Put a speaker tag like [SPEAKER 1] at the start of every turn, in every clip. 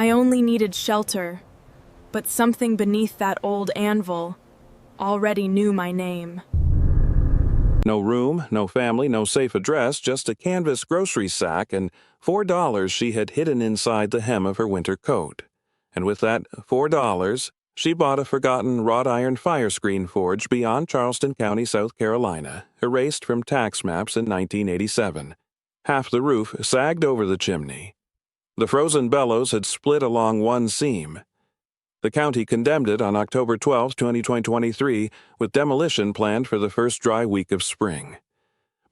[SPEAKER 1] I only needed shelter, but something beneath that old anvil already knew my name.
[SPEAKER 2] No room, no family, no safe address, just a canvas grocery sack and $4 she had hidden inside the hem of her winter coat. And with that $4, she bought a forgotten wrought-iron Firescreen forge beyond Charleston County, South Carolina, erased from tax maps in 1987. Half the roof sagged over the chimney. The frozen bellows had split along one seam. The county condemned it on October 12, 2023, with demolition planned for the first dry week of spring.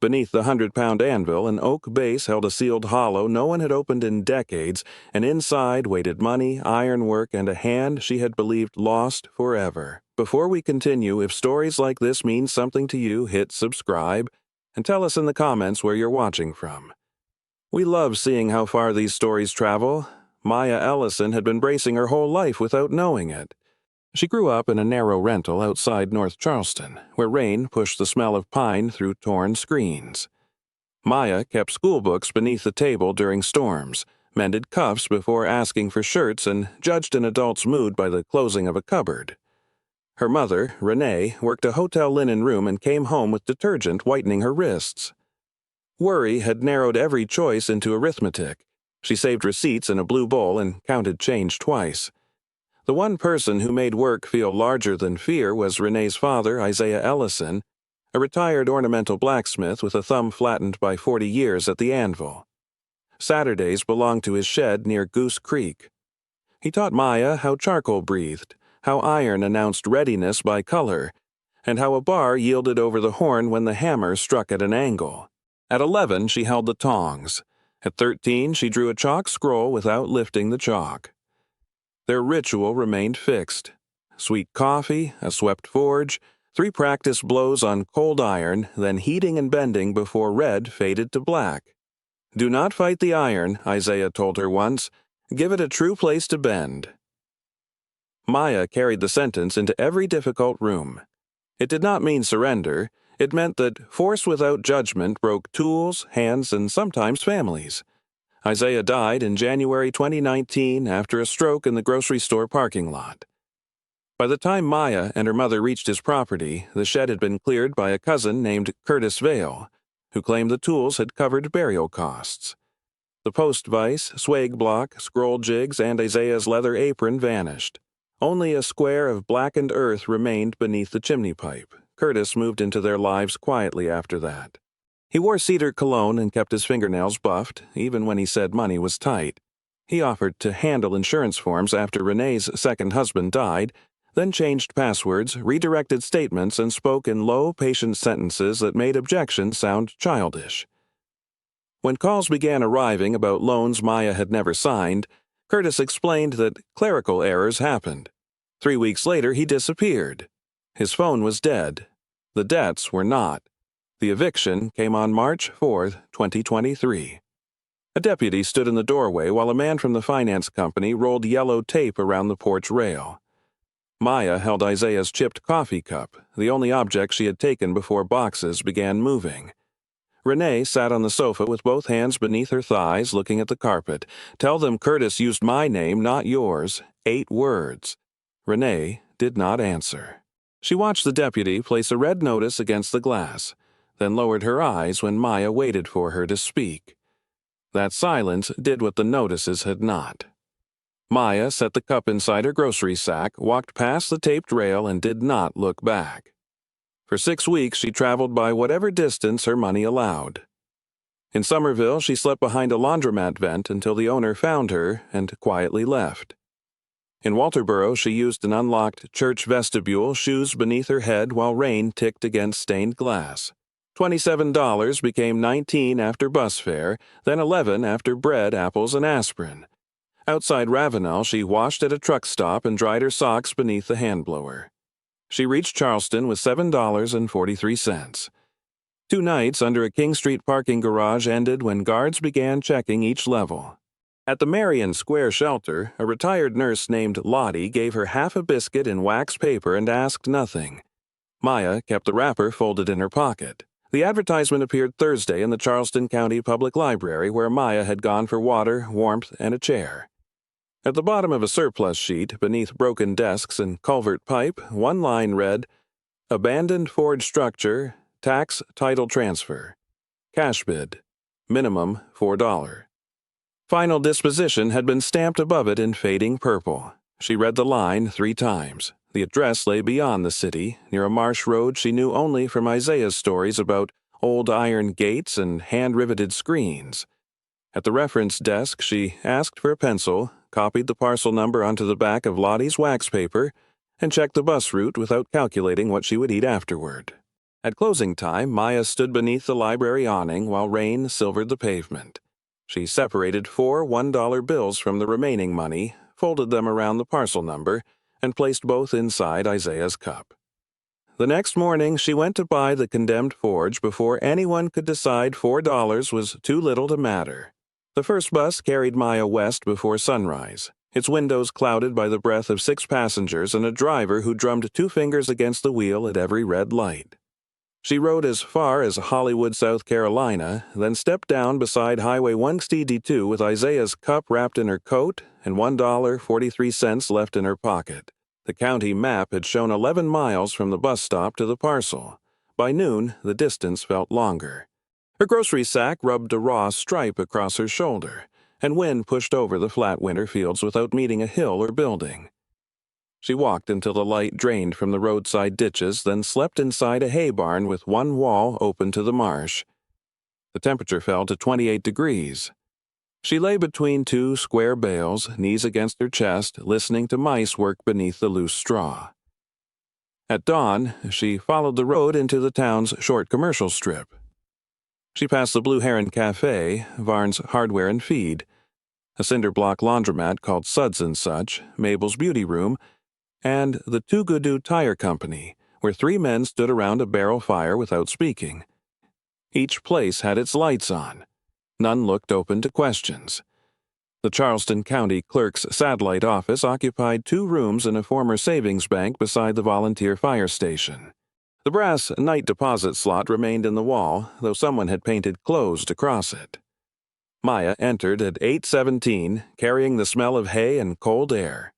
[SPEAKER 2] Beneath the 100-pound anvil, an oak base held a sealed hollow no one had opened in decades, and inside waited money, ironwork, and a hand she had believed lost forever. Before we continue, if stories like this mean something to you, hit subscribe, and tell us in the comments where you're watching from. We love seeing how far these stories travel. Maya Ellison had been bracing her whole life without knowing it. She grew up in a narrow rental outside North Charleston, where rain pushed the smell of pine through torn screens. Maya kept schoolbooks beneath the table during storms, mended cuffs before asking for shirts, and judged an adult's mood by the closing of a cupboard. Her mother, Renee, worked a hotel linen room and came home with detergent whitening her wrists. Worry had narrowed every choice into arithmetic. She saved receipts in a blue bowl and counted change twice. The one person who made work feel larger than fear was Renee's father, Isaiah Ellison, a retired ornamental blacksmith with a thumb flattened by 40 years at the anvil. Saturdays belonged to his shed near Goose Creek. He taught Maya how charcoal breathed, how iron announced readiness by color, and how a bar yielded over the horn when the hammer struck at an angle. At 11, she held the tongs. At 13, she drew a chalk scroll without lifting the chalk. Their ritual remained fixed. Sweet coffee, a swept forge, 3 practice blows on cold iron, then heating and bending before red faded to black. "Do not fight the iron," Isaiah told her once. "Give it a true place to bend." Maya carried the sentence into every difficult room. It did not mean surrender. It meant that force without judgment broke tools, hands, and sometimes families. Isaiah died in January 2019 after a stroke in the grocery store parking lot. By the time Maya and her mother reached his property, the shed had been cleared by a cousin named Curtis Vale, who claimed the tools had covered burial costs. The post vise, swag block, scroll jigs, and Isaiah's leather apron vanished. Only a square of blackened earth remained beneath the chimney pipe. Curtis moved into their lives quietly after that. He wore cedar cologne and kept his fingernails buffed, even when he said money was tight. He offered to handle insurance forms after Renee's second husband died, then changed passwords, redirected statements, and spoke in low, patient sentences that made objections sound childish. When calls began arriving about loans Maya had never signed, Curtis explained that clerical errors happened. 3 weeks later, he disappeared. His phone was dead. The debts were not. The eviction came on March 4, 2023. A deputy stood in the doorway while a man from the finance company rolled yellow tape around the porch rail. Maya held Isaiah's chipped coffee cup, the only object she had taken before boxes began moving. Renee sat on the sofa with both hands beneath her thighs, looking at the carpet. "Tell them Curtis used my name, not yours." 8 words. Renee did not answer. She watched the deputy place a red notice against the glass, then lowered her eyes when Maya waited for her to speak. That silence did what the notices had not. Maya set the cup inside her grocery sack, walked past the taped rail, and did not look back. For 6 weeks, she traveled by whatever distance her money allowed. In Somerville, she slept behind a laundromat vent until the owner found her and quietly left. In Walterboro, she used an unlocked church vestibule, shoes beneath her head while rain ticked against stained glass. $27 became $19 after bus fare, then $11 after bread, apples, and aspirin. Outside Ravenel, she washed at a truck stop and dried her socks beneath the hand blower. She reached Charleston with $7.43. 2 nights under a King Street parking garage ended when guards began checking each level. At the Marion Square shelter, a retired nurse named Lottie gave her half a biscuit in wax paper and asked nothing. Maya kept the wrapper folded in her pocket. The advertisement appeared Thursday in the Charleston County Public Library, where Maya had gone for water, warmth, and a chair. At the bottom of a surplus sheet, beneath broken desks and culvert pipe, one line read, "Abandoned forge structure, tax title transfer. Cash bid. Minimum $4. Final disposition had been stamped above it in fading purple. She read the line 3 times. The address lay beyond the city, near a marsh road she knew only from Isaiah's stories about old iron gates and hand-riveted screens. At the reference desk, she asked for a pencil, copied the parcel number onto the back of Lottie's wax paper, and checked the bus route without calculating what she would eat afterward. At closing time, Maya stood beneath the library awning while rain silvered the pavement. She separated 4 $1 bills from the remaining money, folded them around the parcel number, and placed both inside Isaiah's cup. The next morning, she went to buy the condemned forge before anyone could decide $4 was too little to matter. The first bus carried Maya west before sunrise, its windows clouded by the breath of 6 passengers and a driver who drummed 2 fingers against the wheel at every red light. She rode as far as Hollywood, South Carolina, then stepped down beside Highway 162 with Isaiah's cup wrapped in her coat and $1.43 left in her pocket. The county map had shown 11 miles from the bus stop to the parcel. By noon, the distance felt longer. Her grocery sack rubbed a raw stripe across her shoulder, and wind pushed over the flat winter fields without meeting a hill or building. She walked until the light drained from the roadside ditches, then slept inside a hay barn with one wall open to the marsh. The temperature fell to 28 degrees. She lay between 2 square bales, knees against her chest, listening to mice work beneath the loose straw. At dawn, she followed the road into the town's short commercial strip. She passed the Blue Heron Cafe, Varn's Hardware and Feed, a cinder-block laundromat called Suds and Such, Mabel's Beauty Room, and the Too Goodoo Tire Company, where 3 men stood around a barrel fire without speaking. Each place had its lights on. None looked open to questions. The Charleston County clerk's satellite office occupied 2 rooms in a former savings bank beside the volunteer fire station. The brass night deposit slot remained in the wall, though someone had painted "closed" across it. Maya entered at 8:17, carrying the smell of hay and cold air.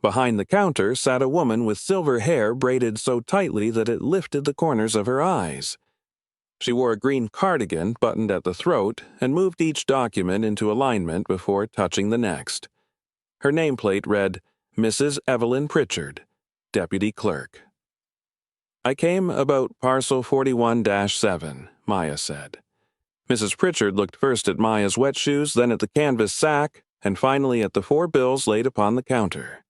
[SPEAKER 2] Behind the counter sat a woman with silver hair braided so tightly that it lifted the corners of her eyes. She wore a green cardigan buttoned at the throat and moved each document into alignment before touching the next. Her nameplate read, Mrs. Evelyn Pritchard, Deputy Clerk. "I came about parcel 41-7, Maya said. Mrs. Pritchard looked first at Maya's wet shoes, then at the canvas sack, and finally at the 4 bills laid upon the counter.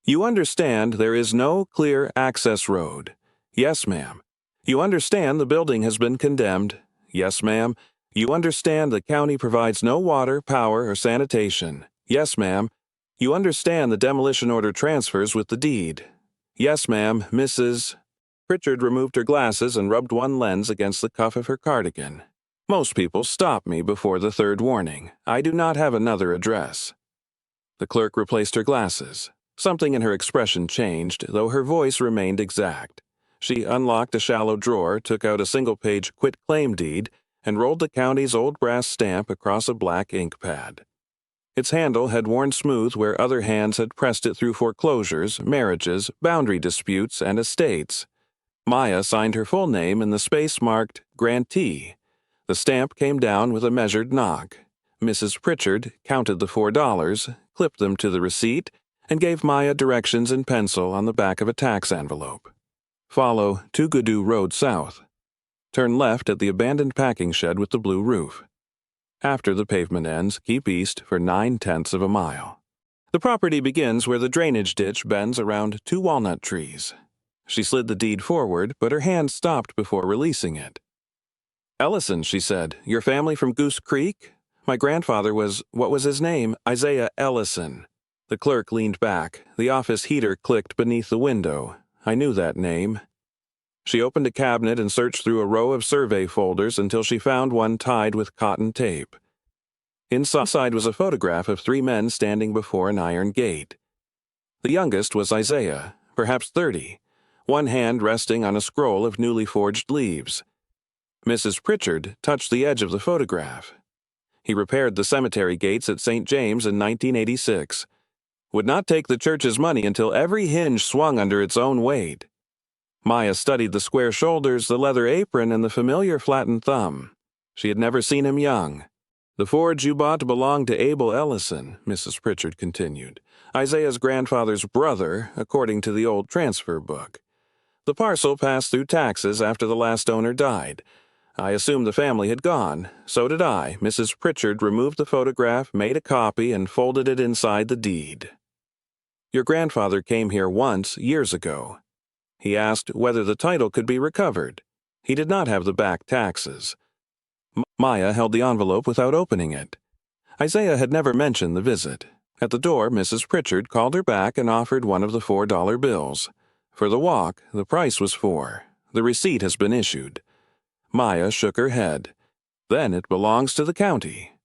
[SPEAKER 2] "You understand there is no clear access road." "Yes, ma'am." "You understand the building has been condemned." "Yes, ma'am." "You understand the county provides no water, power, or sanitation." "Yes, ma'am." "You understand the demolition order transfers with the deed." "Yes, ma'am, Mrs. Pritchard removed her glasses and rubbed one lens against the cuff of her cardigan. "Most people stop me before the 3rd warning. I do not have another address." The clerk replaced her glasses. Something in her expression changed, though her voice remained exact. She unlocked a shallow drawer, took out a single-page quit-claim deed, and rolled the county's old brass stamp across a black ink pad. Its handle had worn smooth where other hands had pressed it through foreclosures, marriages, boundary disputes, and estates. Maya signed her full name in the space marked Grantee. The stamp came down with a measured knock. Mrs. Pritchard counted the $4, clipped them to the receipt, and gave Maya directions in pencil on the back of a tax envelope. Follow Too Goodoo Road south. Turn left at the abandoned packing shed with the blue roof. After the pavement ends, keep east for 9/10 of a mile. The property begins where the drainage ditch bends around 2 walnut trees. She slid the deed forward, but her hand stopped before releasing it. "Ellison," she said, "your family from Goose Creek? My grandfather was, what was his name? Isaiah Ellison." The clerk leaned back. The office heater clicked beneath the window. "I knew that name." She opened a cabinet and searched through a row of survey folders until she found one tied with cotton tape. Inside was a photograph of 3 men standing before an iron gate. The youngest was Isaiah, perhaps 30, one hand resting on a scroll of newly forged leaves. Mrs. Pritchard touched the edge of the photograph. He repaired the cemetery gates at St. James in 1986. Would not take the church's money until every hinge swung under its own weight. Maya studied the square shoulders, the leather apron, and the familiar flattened thumb. She had never seen him young. "The forge you bought belonged to Abel Ellison," Mrs. Pritchard continued. "Isaiah's grandfather's brother, according to the old transfer book. The parcel passed through taxes after the last owner died. I assumed the family had gone. So did I." Mrs. Pritchard removed the photograph, made a copy, and folded it inside the deed. "Your grandfather came here once, years ago. He asked whether the title could be recovered. He did not have the back taxes." Maya held the envelope without opening it. Isaiah had never mentioned the visit. At the door, Mrs. Pritchard called her back and offered one of the $4 bills. For the walk, the price was $4. The receipt has been issued. Maya shook her head. "Then it belongs to the county."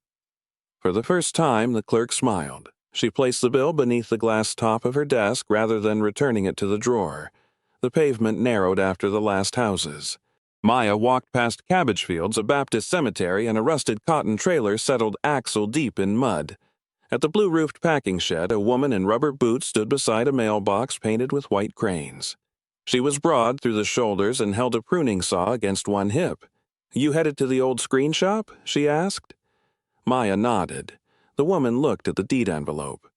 [SPEAKER 2] For the first time, the clerk smiled. She placed the bill beneath the glass top of her desk rather than returning it to the drawer. The pavement narrowed after the last houses. Maya walked past cabbage fields, a Baptist cemetery, and a rusted cotton trailer settled axle-deep in mud. At the blue-roofed packing shed, a woman in rubber boots stood beside a mailbox painted with white cranes. She was broad through the shoulders and held a pruning saw against one hip. "You headed to the old screen shop?" she asked. Maya nodded. The woman looked at the deed envelope.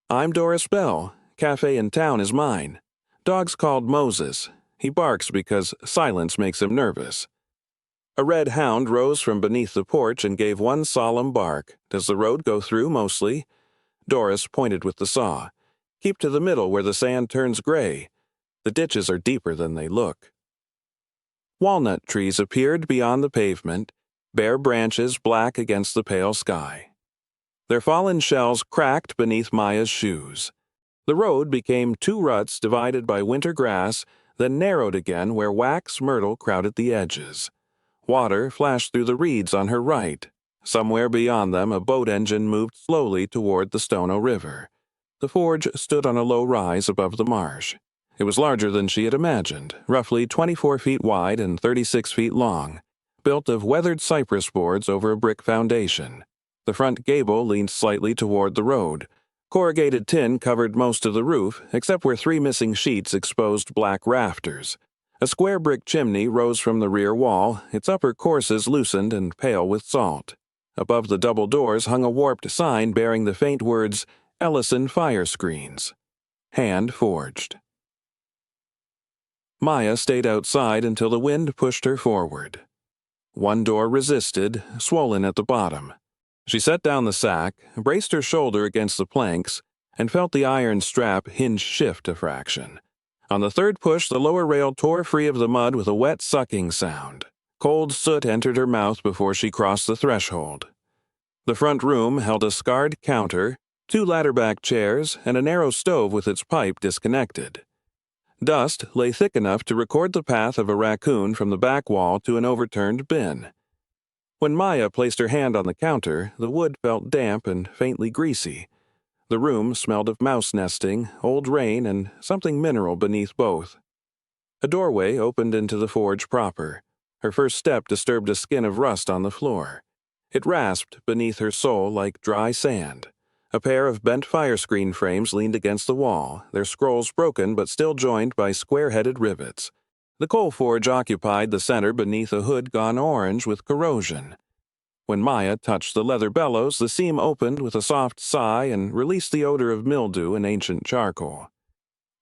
[SPEAKER 2] "I'm Doris Bell. Cafe in town is mine. Dog's called Moses. He barks because silence makes him nervous." A red hound rose from beneath the porch and gave one solemn bark. "Does the road go through mostly?" Doris pointed with the saw. "Keep to the middle where the sand turns gray. The ditches are deeper than they look." Walnut trees appeared beyond the pavement, bare branches black against the pale sky. Their fallen shells cracked beneath Maya's shoes. The road became two ruts divided by winter grass, then narrowed again where wax myrtle crowded the edges. Water flashed through the reeds on her right. Somewhere beyond them, a boat engine moved slowly toward the Stono River. The forge stood on a low rise above the marsh. It was larger than she had imagined, roughly 24 feet wide and 36 feet long, built of weathered cypress boards over a brick foundation. The front gable leaned slightly toward the road. Corrugated tin covered most of the roof, except where 3 missing sheets exposed black rafters. A square brick chimney rose from the rear wall, its upper courses loosened and pale with salt. Above the double doors hung a warped sign bearing the faint words, "Ellison Firescreens." Hand forged. Maya stayed outside until the wind pushed her forward. One door resisted, swollen at the bottom. She set down the sack, braced her shoulder against the planks, and felt the iron strap hinge shift a fraction. On the third push, the lower rail tore free of the mud with a wet sucking sound. Cold soot entered her mouth before she crossed the threshold. The front room held a scarred counter, 2 ladder-back chairs, and a narrow stove with its pipe disconnected. Dust lay thick enough to record the path of a raccoon from the back wall to an overturned bin. When Maya placed her hand on the counter, the wood felt damp and faintly greasy. The room smelled of mouse nesting, old rain, and something mineral beneath both. A doorway opened into the forge proper. Her first step disturbed a skin of rust on the floor. It rasped beneath her sole like dry sand. A pair of bent Firescreen frames leaned against the wall, their scrolls broken but still joined by square-headed rivets. The coal forge occupied the center beneath a hood gone orange with corrosion. When Maya touched the leather bellows, the seam opened with a soft sigh and released the odor of mildew and ancient charcoal.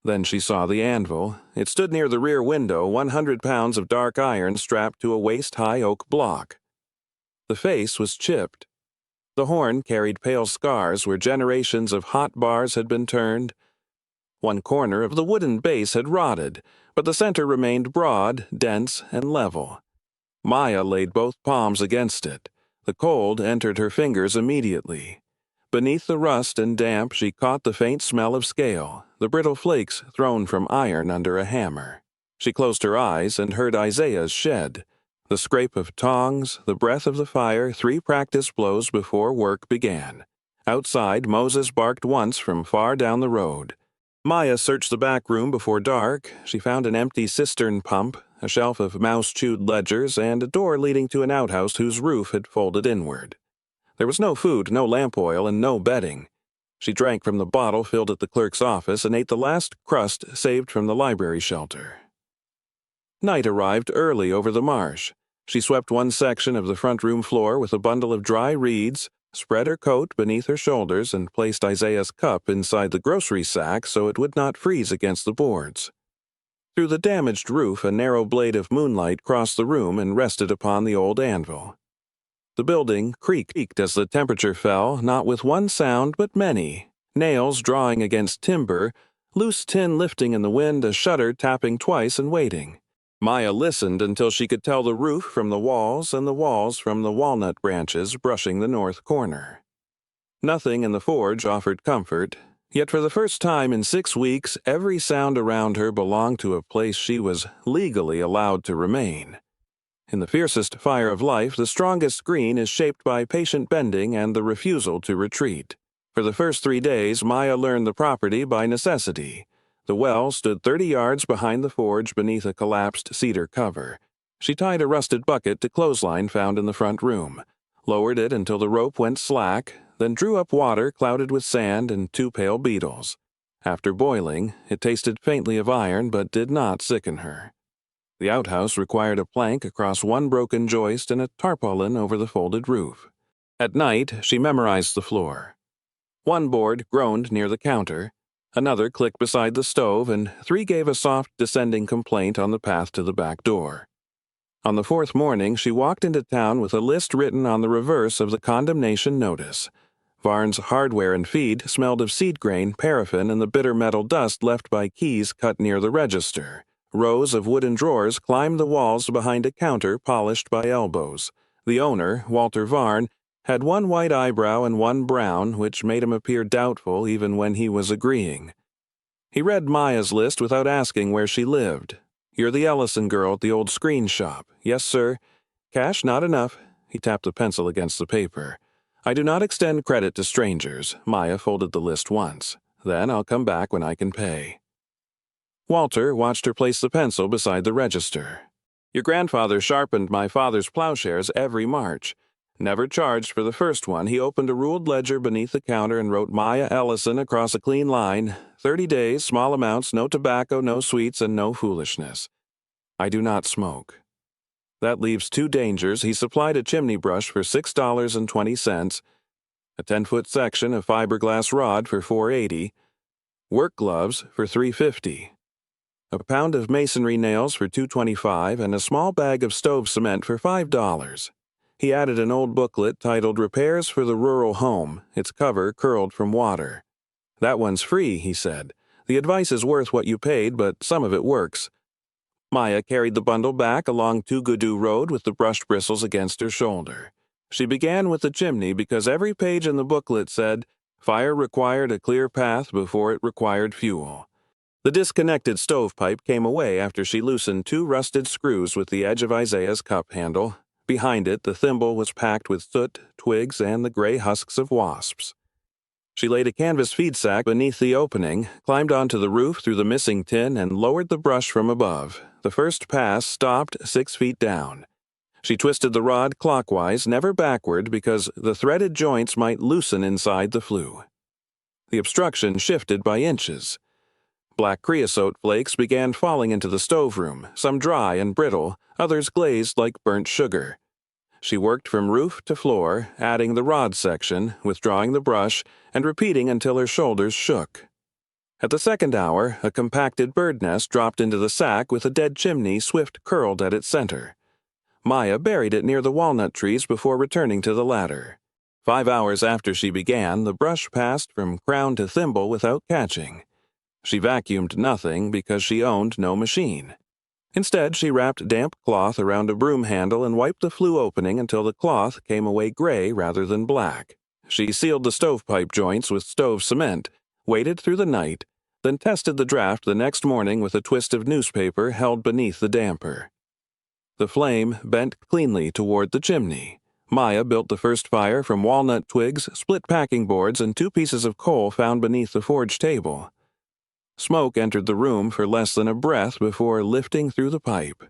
[SPEAKER 2] Then she saw the anvil. It stood near the rear window, 100 pounds of dark iron strapped to a waist-high oak block. The face was chipped. The horn carried pale scars where generations of hot bars had been turned. One corner of the wooden base had rotted, but the center remained broad, dense, and level. Maya laid both palms against it. The cold entered her fingers immediately. Beneath the rust and damp she caught the faint smell of scale, the brittle flakes thrown from iron under a hammer. She closed her eyes and heard Isaiah's shed. The scrape of tongs, the breath of the fire, 3 practice blows before work began. Outside, Moses barked once from far down the road. Maya searched the back room before dark. She found an empty cistern pump, a shelf of mouse-chewed ledgers, and a door leading to an outhouse whose roof had folded inward. There was no food, no lamp oil, and no bedding. She drank from the bottle filled at the clerk's office and ate the last crust saved from the library shelter. Night arrived early over the marsh. She swept one section of the front room floor with a bundle of dry reeds, spread her coat beneath her shoulders, and placed Isaiah's cup inside the grocery sack so it would not freeze against the boards. Through the damaged roof, a narrow blade of moonlight crossed the room and rested upon the old anvil. The building creaked as the temperature fell, not with one sound but many, nails drawing against timber, loose tin lifting in the wind, a shutter tapping twice and waiting. Maya listened until she could tell the roof from the walls and the walls from the walnut branches brushing the north corner. Nothing in the forge offered comfort, yet for the first time in 6 weeks every sound around her belonged to a place she was legally allowed to remain. In the fiercest fire of life, the strongest screen is shaped by patient bending and the refusal to retreat. For the first 3 days, Maya learned the property by necessity. The well stood 30 yards behind the forge beneath a collapsed cedar cover. She tied a rusted bucket to clothesline found in the front room, lowered it until the rope went slack, then drew up water clouded with sand and 2 pale beetles. After boiling, it tasted faintly of iron but did not sicken her. The outhouse required a plank across one broken joist and a tarpaulin over the folded roof. At night, she memorized the floor. One board groaned near the counter, another clicked beside the stove, and 3 gave a soft descending complaint on the path to the back door. On the 4th morning, she walked into town with a list written on the reverse of the condemnation notice. Varn's hardware and feed smelled of seed grain, paraffin, and the bitter metal dust left by keys cut near the register. Rows of wooden drawers climbed the walls behind a counter polished by elbows. The owner, Walter Varn, had 1 white eyebrow and 1 brown, which made him appear doubtful even when he was agreeing. He read Maya's list without asking where she lived. "You're the Ellison girl at the old screen shop." "Yes, sir." "Cash not enough." He tapped the pencil against the paper. "I do not extend credit to strangers." Maya folded the list once. "Then I'll come back when I can pay." Walter watched her place the pencil beside the register. "Your grandfather sharpened my father's plowshares every March. Never charged for the first one, he opened a ruled ledger beneath the counter and wrote Maya Ellison across a clean line. 30 days, small amounts, no tobacco, no sweets, and no foolishness. I do not smoke." That leaves 2 dangers. He supplied a chimney brush for $6.20, a 10-foot section of fiberglass rod for $4.80, work gloves for $3.50, a pound of masonry nails for $2.25, and a small bag of stove cement for $5. He added an old booklet titled Repairs for the Rural Home, its cover curled from water. "That one's free," he said. "The advice is worth what you paid, but some of it works." Maya carried the bundle back along Tugudu Road with the brushed bristles against her shoulder. She began with the chimney because every page in the booklet said, "Fire required a clear path before it required fuel." The disconnected stovepipe came away after she loosened 2 rusted screws with the edge of Isaiah's cup handle. Behind it, the thimble was packed with soot, twigs, and the gray husks of wasps. She laid a canvas feed sack beneath the opening, climbed onto the roof through the missing tin, and lowered the brush from above. The first pass stopped 6 feet down. She twisted the rod clockwise, never backward, because the threaded joints might loosen inside the flue. The obstruction shifted by inches. Black creosote flakes began falling into the stoveroom, some dry and brittle, others glazed like burnt sugar. She worked from roof to floor, adding the rod section, withdrawing the brush, and repeating until her shoulders shook. At the 2nd hour, a compacted bird nest dropped into the sack with a dead chimney swift curled at its center. Maya buried it near the walnut trees before returning to the ladder. 5 hours after she began, the brush passed from crown to thimble without catching. She vacuumed nothing because she owned no machine. Instead, she wrapped damp cloth around a broom handle and wiped the flue opening until the cloth came away gray rather than black. She sealed the stovepipe joints with stove cement, waited through the night, then tested the draft the next morning with a twist of newspaper held beneath the damper. The flame bent cleanly toward the chimney. Maya built the first fire from walnut twigs, split packing boards, and 2 pieces of coal found beneath the forge table. Smoke entered the room for less than a breath before lifting through the pipe.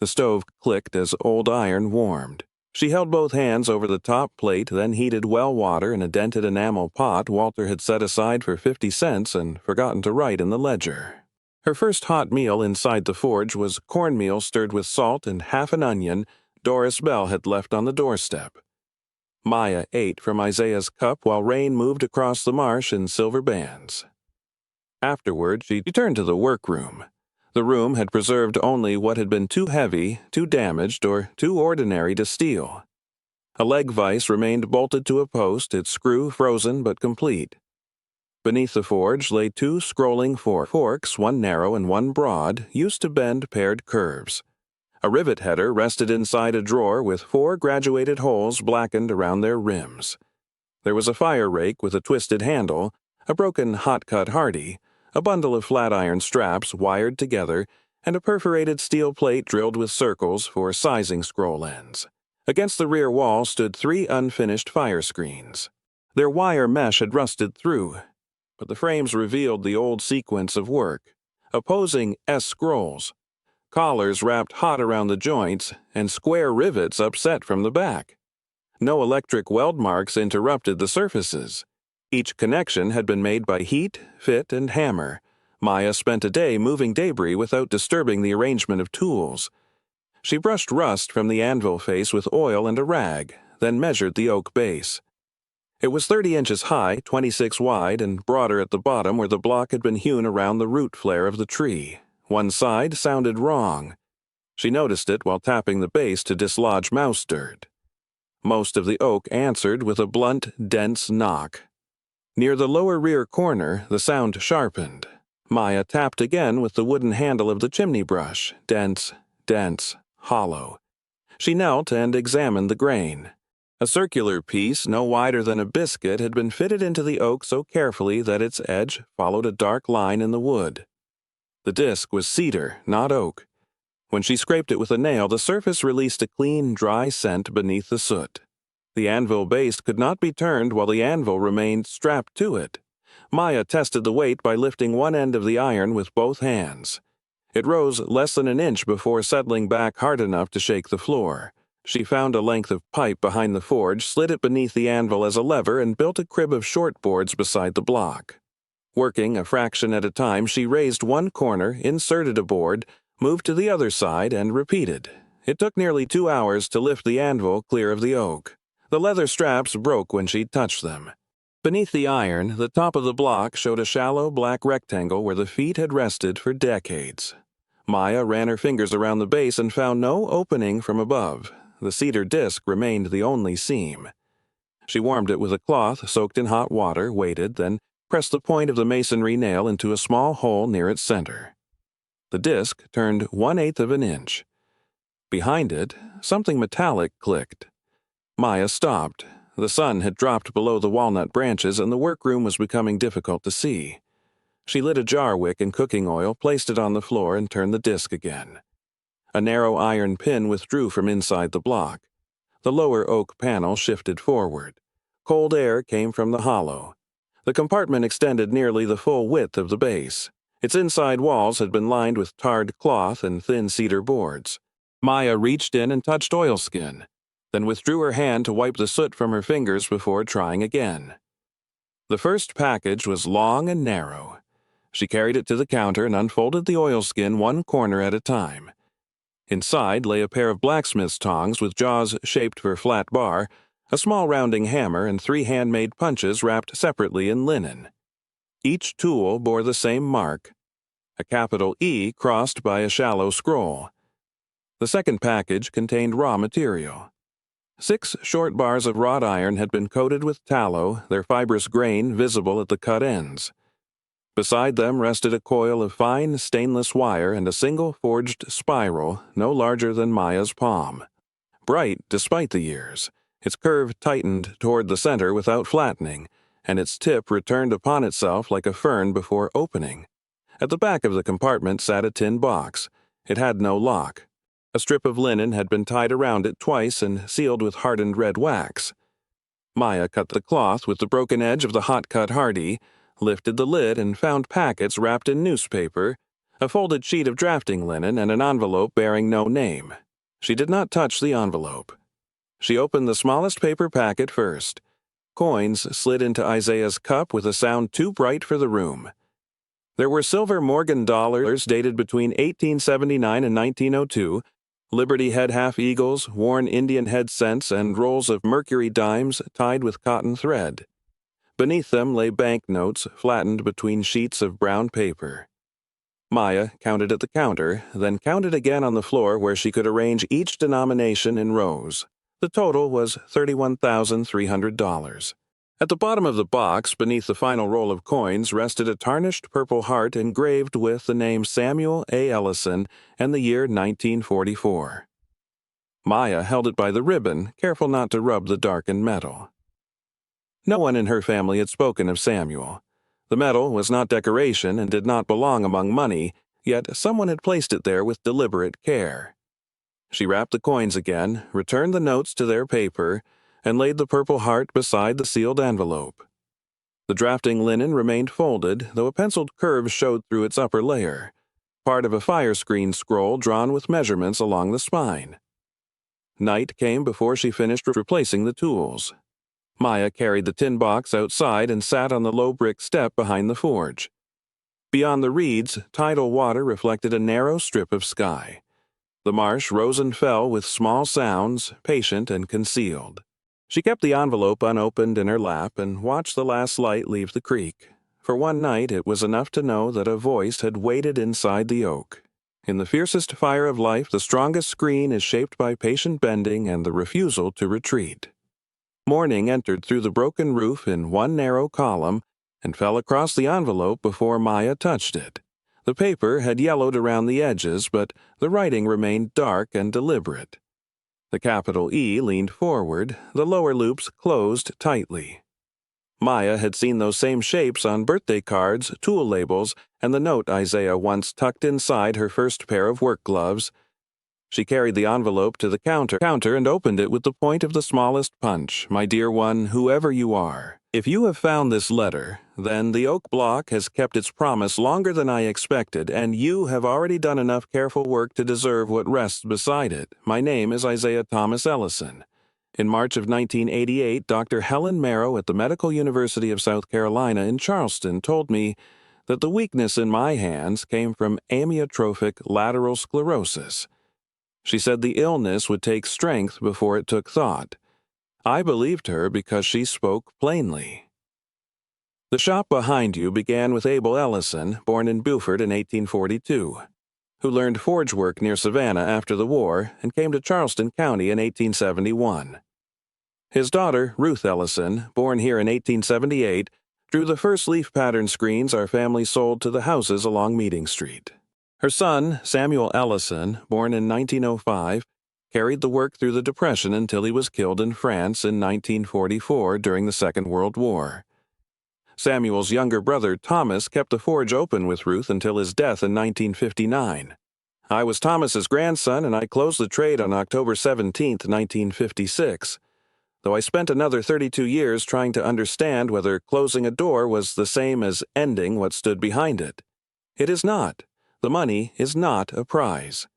[SPEAKER 2] The stove clicked as old iron warmed. She held both hands over the top plate, then heated well water in a dented enamel pot Walter had set aside for 50 cents and forgotten to write in the ledger. Her first hot meal inside the forge was cornmeal stirred with salt and half an onion Doris Bell had left on the doorstep. Maya ate from Isaiah's cup while rain moved across the marsh in silver bands. Afterward, she returned to the workroom. The room had preserved only what had been too heavy, too damaged, or too ordinary to steal. A leg vise remained bolted to a post, its screw frozen but complete. Beneath the forge lay two scrolling forks, one narrow and one broad, used to bend paired curves. A rivet header rested inside a drawer with 4 graduated holes blackened around their rims. There was a fire rake with a twisted handle, a broken hot-cut Hardy, a bundle of flat-iron straps wired together, and a perforated steel plate drilled with circles for sizing scroll ends. Against the rear wall stood 3 unfinished fire screens. Their wire mesh had rusted through, but the frames revealed the old sequence of work: opposing S-scrolls, collars wrapped hot around the joints, and square rivets upset from the back. No electric weld marks interrupted the surfaces. Each connection had been made by heat, fit, and hammer. Maya spent a day moving debris without disturbing the arrangement of tools. She brushed rust from the anvil face with oil and a rag, then measured the oak base. It was 30 inches high, 26 wide, and broader at the bottom where the block had been hewn around the root flare of the tree. One side sounded wrong. She noticed it while tapping the base to dislodge mouse dirt. Most of the oak answered with a blunt, dense knock. Near the lower rear corner, the sound sharpened. Maya tapped again with the wooden handle of the chimney brush, dense, hollow. She knelt and examined the grain. A circular piece, no wider than a biscuit, had been fitted into the oak so carefully that its edge followed a dark line in the wood. The disc was cedar, not oak. When she scraped it with a nail, the surface released a clean, dry scent beneath the soot. The anvil base could not be turned while the anvil remained strapped to it. Maya tested the weight by lifting one end of the iron with both hands. It rose less than an inch before settling back hard enough to shake the floor. She found a length of pipe behind the forge, slid it beneath the anvil as a lever, and built a crib of short boards beside the block. Working a fraction at a time, she raised one corner, inserted a board, moved to the other side, and repeated. It took nearly 2 hours to lift the anvil clear of the oak. The leather straps broke when she touched them. Beneath the iron, the top of the block showed a shallow black rectangle where the feet had rested for decades. Maya ran her fingers around the base and found no opening from above. The cedar disc remained the only seam. She warmed it with a cloth soaked in hot water, waited, then pressed the point of the masonry nail into a small hole near its center. The disc turned 1/8 of an inch. Behind it, something metallic clicked. Maya stopped. The sun had dropped below the walnut branches, and the workroom was becoming difficult to see. She lit a jar wick in cooking oil, placed it on the floor, and turned the disc again. A narrow iron pin withdrew from inside the block. The lower oak panel shifted forward. Cold air came from the hollow. The compartment extended nearly the full width of the base. Its inside walls had been lined with tarred cloth and thin cedar boards. Maya reached in and touched oilskin, then withdrew her hand to wipe the soot from her fingers before trying again. The first package was long and narrow. She carried it to the counter and unfolded the oilskin one corner at a time. Inside lay a pair of blacksmith's tongs with jaws shaped for flat bar, a small rounding hammer, and 3 handmade punches wrapped separately in linen. Each tool bore the same mark, a capital E crossed by a shallow scroll. The second package contained raw material. 6 short bars of wrought iron had been coated with tallow, their fibrous grain visible at the cut ends. Beside them rested a coil of fine stainless wire and a single forged spiral no larger than Maya's palm. Bright despite the years, its curve tightened toward the center without flattening, and its tip returned upon itself like a fern before opening. At the back of the compartment sat a tin box. It had no lock. A strip of linen had been tied around it twice and sealed with hardened red wax. Maya cut the cloth with the broken edge of the hot-cut Hardy, lifted the lid, and found packets wrapped in newspaper, a folded sheet of drafting linen, and an envelope bearing no name. She did not touch the envelope. She opened the smallest paper packet first. Coins slid into Isaiah's cup with a sound too bright for the room. There were silver Morgan dollars dated between 1879 and 1902, Liberty head half-eagles, worn Indian head cents, and rolls of mercury dimes tied with cotton thread. Beneath them lay banknotes flattened between sheets of brown paper. Maya counted at the counter, then counted again on the floor where she could arrange each denomination in rows. The total was $31,300. At the bottom of the box, beneath the final roll of coins, rested a tarnished purple heart engraved with the name Samuel A. Ellison and the year 1944. Maya held it by the ribbon, careful not to rub the darkened metal. No one in her family had spoken of Samuel. The metal was not decoration and did not belong among money, yet someone had placed it there with deliberate care. She wrapped the coins again, returned the notes to their paper, and laid the purple heart beside the sealed envelope. The drafting linen remained folded, though a penciled curve showed through its upper layer, part of a Firescreen scroll drawn with measurements along the spine. Night came before she finished replacing the tools. Maya carried the tin box outside and sat on the low brick step behind the forge. Beyond the reeds, tidal water reflected a narrow strip of sky. The marsh rose and fell with small sounds, patient and concealed. She kept the envelope unopened in her lap and watched the last light leave the creek. For one night it was enough to know that a voice had waited inside the oak. In the fiercest fire of life, the strongest screen is shaped by patient bending and the refusal to retreat. Morning entered through the broken roof in one narrow column and fell across the envelope before Maya touched it. The paper had yellowed around the edges, but the writing remained dark and deliberate. The capital E leaned forward, the lower loops closed tightly. Maya had seen those same shapes on birthday cards, tool labels, and the note Isaiah once tucked inside her first pair of work gloves. She carried the envelope to the counter and opened it with the point of the smallest punch. My dear one, whoever you are, if you have found this letter, then the oak block has kept its promise longer than I expected, and you have already done enough careful work to deserve what rests beside it. My name is Isaiah Thomas Ellison. In March of 1988, Dr. Helen Merrow at the Medical University of South Carolina in Charleston told me that the weakness in my hands came from amyotrophic lateral sclerosis. She said the illness would take strength before it took thought. I believed her because she spoke plainly. The shop behind you began with Abel Ellison, born in Beaufort in 1842, who learned forge work near Savannah after the war and came to Charleston County in 1871. His daughter, Ruth Ellison, born here in 1878, drew the first leaf pattern screens our family sold to the houses along Meeting Street. Her son, Samuel Ellison, born in 1905, carried the work through the Depression until he was killed in France in 1944 during the Second World War. Samuel's younger brother, Thomas, kept the forge open with Ruth until his death in 1959. I was Thomas's grandson, and I closed the trade on October 17, 1956, though I spent another 32 years trying to understand whether closing a door was the same as ending what stood behind it. It is not. The money is not a prize.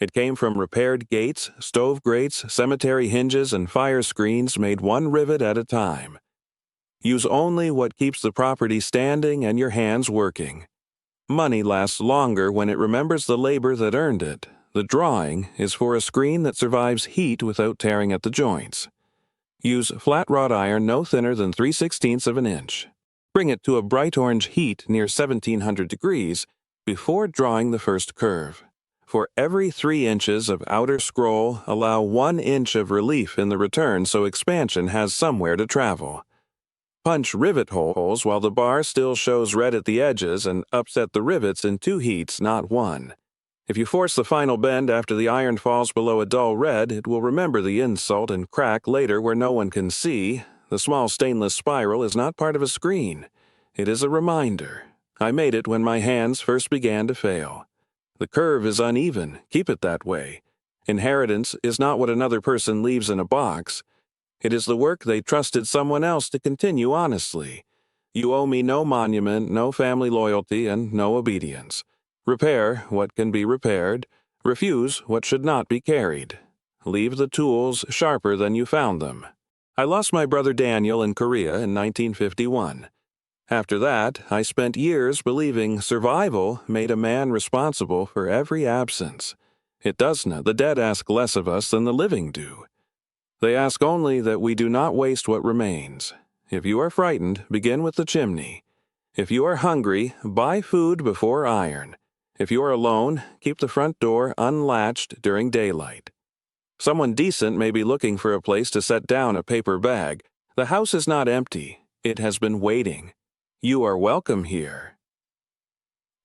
[SPEAKER 2] It came from repaired gates, stove grates, cemetery hinges, and fire screens made one rivet at a time. Use only what keeps the property standing and your hands working. Money lasts longer when it remembers the labor that earned it. The drawing is for a screen that survives heat without tearing at the joints. Use flat wrought iron no thinner than 3/16 of an inch. Bring it to a bright orange heat near 1700 degrees before drawing the first curve. For every 3 inches of outer scroll, allow 1 inch of relief in the return so expansion has somewhere to travel. Punch rivet holes while the bar still shows red at the edges and upset the rivets in 2 heats, not 1. If you force the final bend after the iron falls below a dull red, it will remember the insult and crack later where no one can see. The small stainless spiral is not part of a screen. It is a reminder. I made it when my hands first began to fail. The curve is uneven. Keep it that way. Inheritance is not what another person leaves in a box. It is the work they trusted someone else to continue honestly. You owe me no monument, no family loyalty, and no obedience. Repair what can be repaired. Refuse what should not be carried. Leave the tools sharper than you found them. I lost my brother Daniel in Korea in 1951. After that, I spent years believing survival made a man responsible for every absence. It does not. The dead ask less of us than the living do. They ask only that we do not waste what remains. If you are frightened, begin with the chimney. If you are hungry, buy food before iron. If you are alone, keep the front door unlatched during daylight. Someone decent may be looking for a place to set down a paper bag. The house is not empty. It has been waiting. You are welcome here.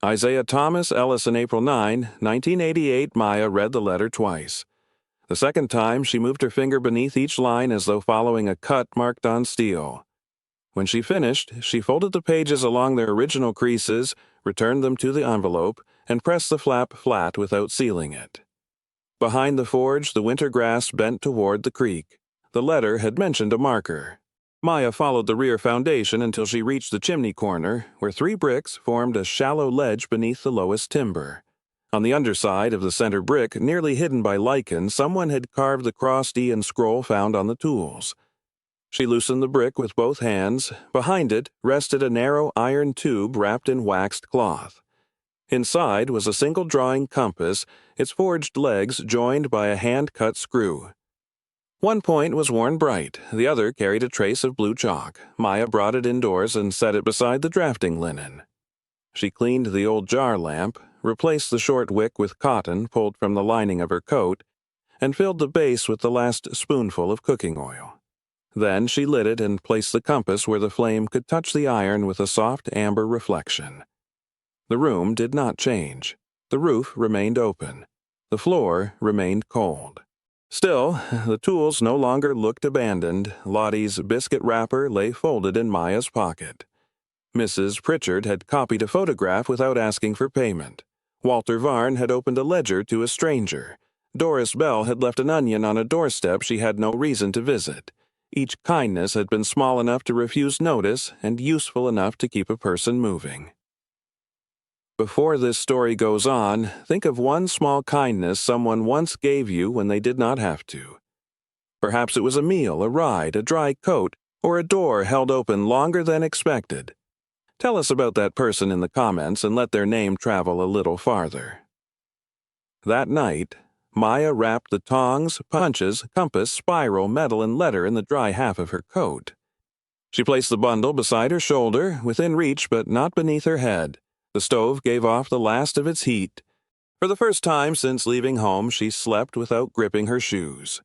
[SPEAKER 2] Isaiah Thomas, Ellison, April 9, 1988. Maya read the letter twice. The second time, she moved her finger beneath each line as though following a cut marked on steel. When she finished, she folded the pages along their original creases, returned them to the envelope, and pressed the flap flat without sealing it. Behind the forge, the winter grass bent toward the creek. The letter had mentioned a marker. Maya followed the rear foundation until she reached the chimney corner, where 3 bricks formed a shallow ledge beneath the lowest timber. On the underside of the center brick, nearly hidden by lichen, someone had carved the crossed E and scroll found on the tools. She loosened the brick with both hands. Behind it rested a narrow iron tube wrapped in waxed cloth. Inside was a single drawing compass, its forged legs joined by a hand-cut screw. One point was worn bright, the other carried a trace of blue chalk. Maya brought it indoors and set it beside the drafting linen. She cleaned the old jar lamp, replaced the short wick with cotton pulled from the lining of her coat, and filled the base with the last spoonful of cooking oil. Then she lit it and placed the compass where the flame could touch the iron with a soft amber reflection. The room did not change. The roof remained open. The floor remained cold. Still, the tools no longer looked abandoned. Lottie's biscuit wrapper lay folded in Maya's pocket. Mrs. Pritchard had copied a photograph without asking for payment. Walter Varn had opened a ledger to a stranger. Doris Bell had left an onion on a doorstep she had no reason to visit. Each kindness had been small enough to refuse notice and useful enough to keep a person moving. Before this story goes on, think of one small kindness someone once gave you when they did not have to. Perhaps it was a meal, a ride, a dry coat, or a door held open longer than expected. Tell us about that person in the comments and let their name travel a little farther. That night, Maya wrapped the tongs, punches, compass, spiral, metal, and letter in the dry half of her coat. She placed the bundle beside her shoulder, within reach but not beneath her head. The stove gave off the last of its heat. For the first time since leaving home, she slept without gripping her shoes.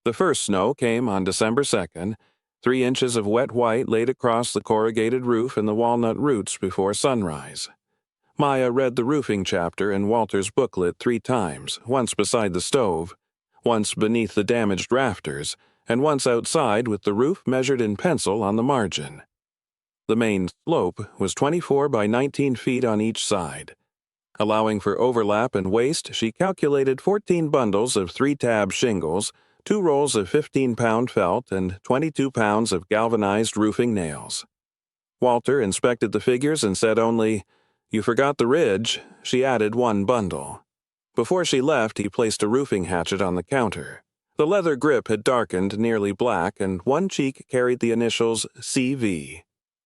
[SPEAKER 2] The first snow came on December 2nd, 3 inches of wet white laid across the corrugated roof and the walnut roots before sunrise. Maya read the roofing chapter in Walter's booklet 3 times, once beside the stove, once beneath the damaged rafters, and once outside with the roof measured in pencil on the margin. The main slope was 24 by 19 feet on each side. Allowing for overlap and waste, she calculated 14 bundles of 3-tab shingles, 2 rolls of 15-pound felt, and 22 pounds of galvanized roofing nails. Walter inspected the figures and said only, "You forgot the ridge." She added 1 bundle. Before she left, he placed a roofing hatchet on the counter. The leather grip had darkened nearly black, and one cheek carried the initials CV.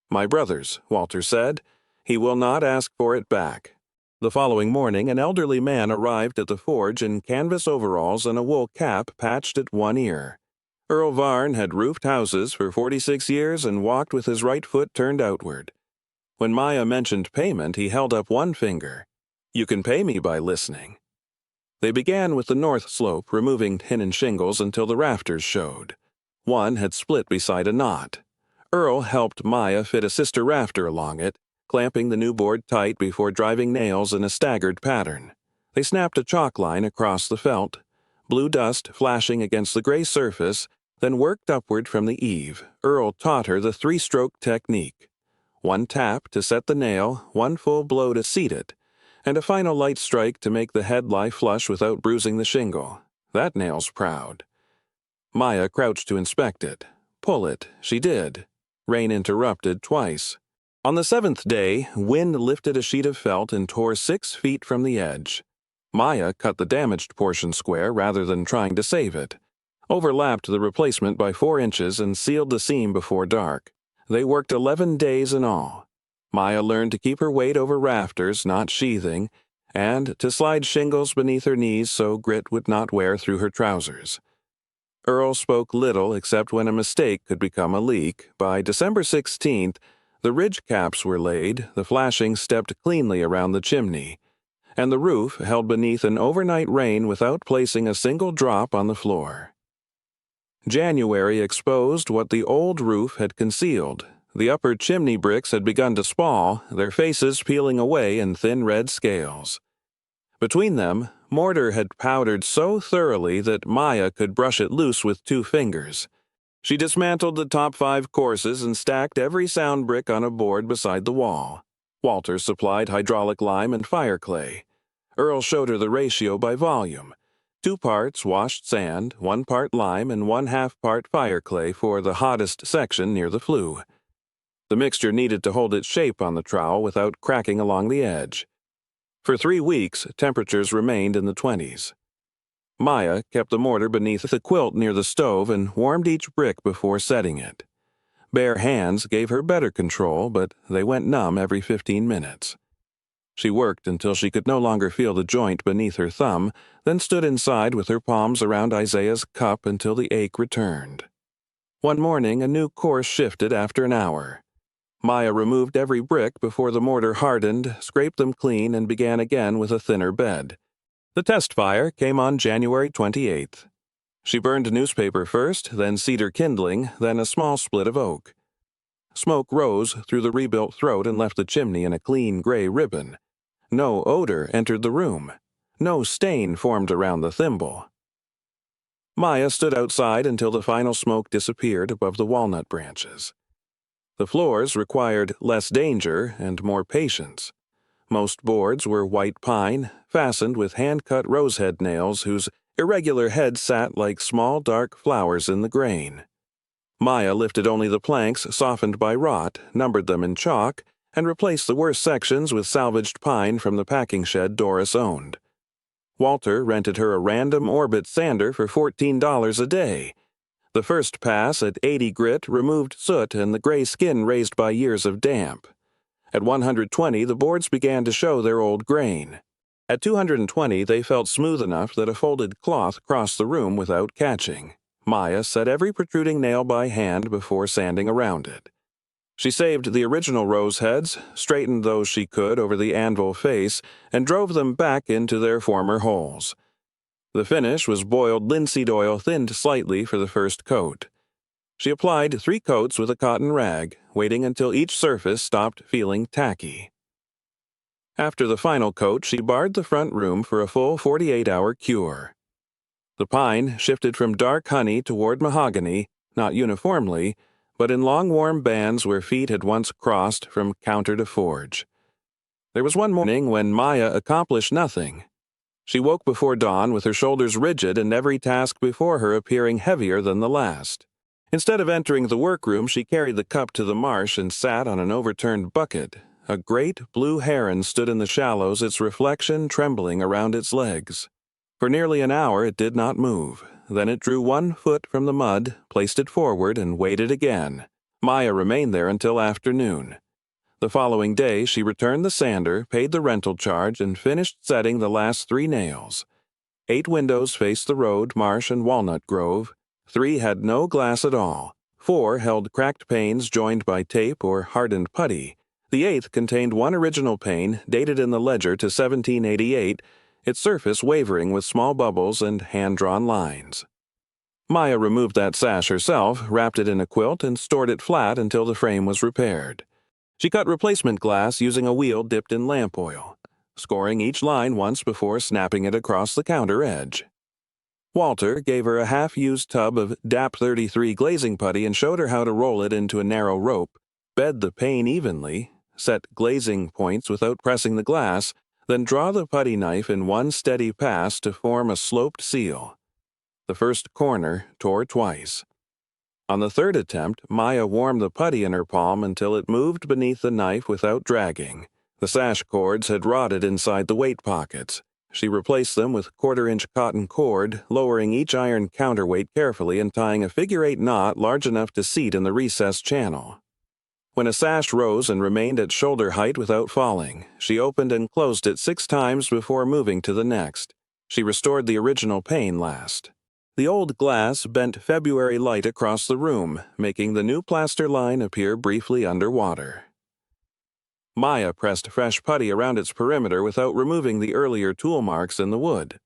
[SPEAKER 2] "My brother's," Walter said. "He will not ask for it back." The following morning, an elderly man arrived at the forge in canvas overalls and a wool cap patched at one ear. Earl Varn had roofed houses for 46 years and walked with his right foot turned outward. When Maya mentioned payment, he held up one finger. "You can pay me by listening." They began with the north slope, removing tin and shingles until the rafters showed. One had split beside a knot. Earl helped Maya fit a sister rafter along it, clamping the new board tight before driving nails in a staggered pattern. They snapped a chalk line across the felt, blue dust flashing against the gray surface, then worked upward from the eave. Earl taught her the 3-stroke technique. 1 tap to set the nail, 1 full blow to seat it, and a final light strike to make the head lie flush without bruising the shingle. That nail's proud. Maya crouched to inspect it. Pull it. She did. Rain interrupted twice. On the 7th day, wind lifted a sheet of felt and tore 6 feet from the edge. Maya cut the damaged portion square rather than trying to save it, overlapped the replacement by 4 inches, and sealed the seam before dark. They worked 11 days in all. Maya learned to keep her weight over rafters, not sheathing, and to slide shingles beneath her knees so grit would not wear through her trousers. Earl spoke little except when a mistake could become a leak. By December 16th, the ridge caps were laid, the flashing stepped cleanly around the chimney, and the roof held beneath an overnight rain without placing a single drop on the floor. January exposed what the old roof had concealed. The upper chimney bricks had begun to spall, their faces peeling away in thin red scales. Between them, mortar had powdered so thoroughly that Maya could brush it loose with 2 fingers. She dismantled the top 5 courses and stacked every sound brick on a board beside the wall. Walter supplied hydraulic lime and fire clay. Earl showed her the ratio by volume: 2 parts washed sand, 1 part lime, and 1/2 part fire clay for the hottest section near the flue. The mixture needed to hold its shape on the trowel without cracking along the edge. For 3 weeks, temperatures remained in the 20s. Maya kept the mortar beneath the quilt near the stove and warmed each brick before setting it. Bare hands gave her better control, but they went numb every 15 minutes. She worked until she could no longer feel the joint beneath her thumb, then stood inside with her palms around Isaiah's cup until the ache returned. One morning, a new course shifted after an hour. Maya removed every brick before the mortar hardened, scraped them clean, and began again with a thinner bed. The test fire came on January 28th. She burned newspaper first, then cedar kindling, then a small split of oak. Smoke rose through the rebuilt throat and left the chimney in a clean gray ribbon. No odor entered the room. No stain formed around the thimble. Maya stood outside until the final smoke disappeared above the walnut branches. The floors required less danger and more patience. Most boards were white pine, fastened with hand-cut rosehead nails whose irregular heads sat like small dark flowers in the grain. Maya lifted only the planks softened by rot, numbered them in chalk, and replaced the worst sections with salvaged pine from the packing shed Doris owned. Walter rented her a random orbit sander for $14 a day. The first pass at 80 grit removed soot and the gray skin raised by years of damp. At 120, the boards began to show their old grain. At 220, they felt smooth enough that a folded cloth crossed the room without catching. Maya set every protruding nail by hand before sanding around it. She saved the original rose heads, straightened those she could over the anvil face, and drove them back into their former holes. The finish was boiled linseed oil thinned slightly for the first coat. She applied 3 coats with a cotton rag, waiting until each surface stopped feeling tacky. After the final coat, she barred the front room for a full 48-hour cure. The pine shifted from dark honey toward mahogany, not uniformly, but in long warm bands where feet had once crossed from counter to forge. There was one morning when Maya accomplished nothing. She woke before dawn with her shoulders rigid and every task before her appearing heavier than the last. Instead of entering the workroom, she carried the cup to the marsh and sat on an overturned bucket. A great blue heron stood in the shallows, its reflection trembling around its legs. For nearly an hour it did not move. Then it drew 1 foot from the mud, placed it forward, and waited again. Maya remained there until afternoon. The following day she returned the sander, paid the rental charge, and finished setting the last 3 nails. 8 windows faced the road, marsh, and walnut grove. 3 had no glass at all. 4 held cracked panes joined by tape or hardened putty. The 8th contained 1 original pane, dated in the ledger to 1788, its surface wavering with small bubbles and hand-drawn lines. Maya removed that sash herself, wrapped it in a quilt, and stored it flat until the frame was repaired. She cut replacement glass using a wheel dipped in lamp oil, scoring each line once before snapping it across the counter edge. Walter gave her a half-used tub of DAP 33 glazing putty and showed her how to roll it into a narrow rope, bed the pane evenly, set glazing points without pressing the glass, then draw the putty knife in one steady pass to form a sloped seal. The first corner tore twice. On the third attempt, Maya warmed the putty in her palm until it moved beneath the knife without dragging. The sash cords had rotted inside the weight pockets. She replaced them with quarter-inch cotton cord, lowering each iron counterweight carefully and tying a figure-8 knot large enough to seat in the recessed channel. When a sash rose and remained at shoulder height without falling, she opened and closed it 6 times before moving to the next. She restored the original pane last. The old glass bent February light across the room, making the new plaster line appear briefly underwater. Maya pressed fresh putty around its perimeter without removing the earlier tool marks in the wood.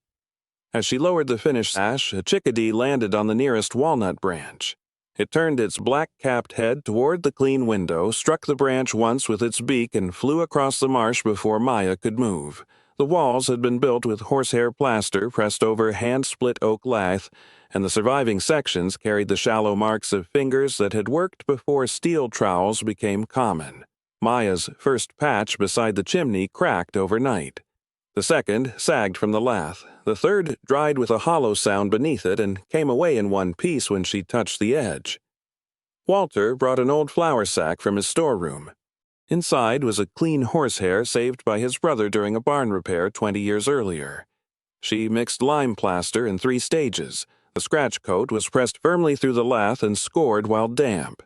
[SPEAKER 2] As she lowered the finished sash, a chickadee landed on the nearest walnut branch. It turned its black-capped head toward the clean window, struck the branch once with its beak, and flew across the marsh before Maya could move. The walls had been built with horsehair plaster pressed over hand-split oak lath, and the surviving sections carried the shallow marks of fingers that had worked before steel trowels became common. Maya's first patch beside the chimney cracked overnight. The second sagged from the lath. The third dried with a hollow sound beneath it and came away in one piece when she touched the edge. Walter brought an old flour sack from his storeroom. Inside was a clean horsehair saved by his brother during a barn repair 20 years earlier. She mixed lime plaster in 3 stages. The scratch coat was pressed firmly through the lath and scored while damp.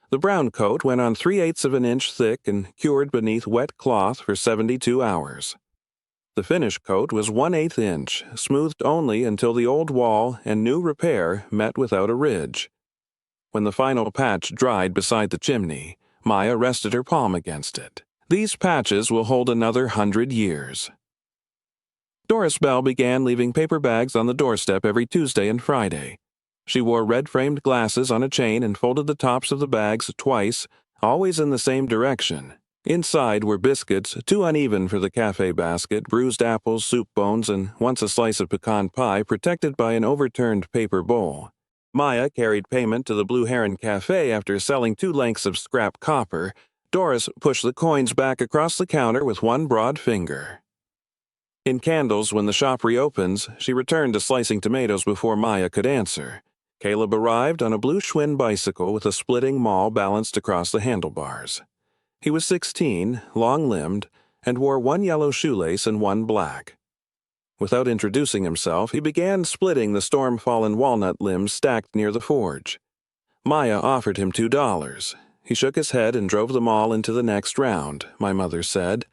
[SPEAKER 2] The brown coat went on 3/8 of an inch thick and cured beneath wet cloth for 72 hours. The finish coat was 1/8 inch, smoothed only until the old wall and new repair met without a ridge. When the final patch dried beside the chimney, Maya rested her palm against it. These patches will hold another 100 years. Doris Bell began leaving paper bags on the doorstep every Tuesday and Friday. She wore red-framed glasses on a chain and folded the tops of the bags twice, always in the same direction. Inside were biscuits, too uneven for the cafe basket, bruised apples, soup bones, and once a slice of pecan pie protected by an overturned paper bowl. Maya carried payment to the Blue Heron Cafe after selling 2 lengths of scrap copper. Doris pushed the coins back across the counter with one broad finger. In Candles, when the shop reopens, she returned to slicing tomatoes before Maya could answer. Caleb arrived on a blue Schwinn bicycle with a splitting maul balanced across the handlebars. He was 16, long-limbed, and wore 1 yellow shoelace and 1 black. Without introducing himself, he began splitting the storm-fallen walnut limbs stacked near the forge. Maya offered him $2. He shook his head and drove them all into the next round, my mother said.